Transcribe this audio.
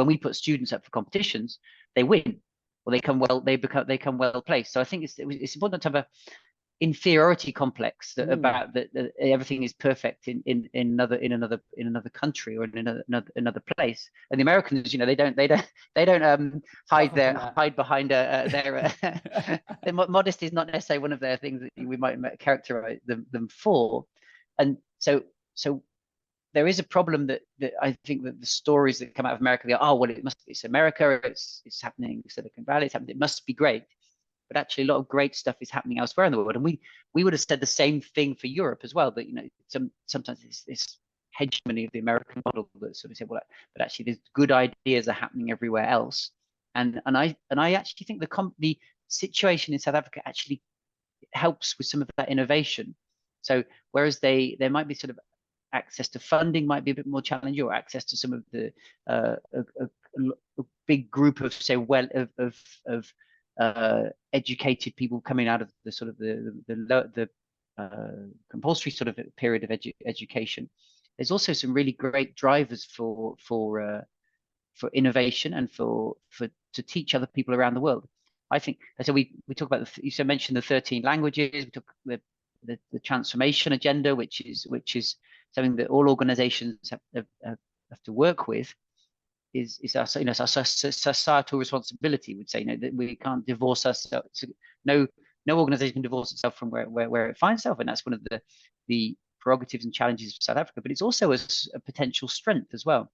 when we put students up for competitions, they win, or they come well placed. So I think it's important to have a inferiority complex about that everything is perfect in another country or in another place. And the Americans, they don't hide behind their modesty is not necessarily one of their things that we might characterize them for. And so there is a problem that I think that the stories that come out of America, they go, oh well, it's America, it's happening in Silicon Valley, it must be great. But actually, a lot of great stuff is happening elsewhere in the world, and we would have said the same thing for Europe as well. That sometimes it's this hegemony of the American model that sort of said, well, but actually, there's good ideas are happening everywhere else, and I actually think the situation in South Africa actually helps with some of that innovation. So whereas there might be sort of access to funding might be a bit more challenging, or access to some of the a big group of say educated people coming out of the sort of the compulsory sort of period of education. There's also some really great drivers for innovation and to teach other people around the world. I think so. We talk about you mentioned the 13 languages. We talk the transformation agenda, which is something that all organizations have to work with. Is our societal responsibility. Would say that we can't divorce ourselves. No organization can divorce itself from where it finds itself, and that's one of the prerogatives and challenges of South Africa. But it's also a potential strength as well.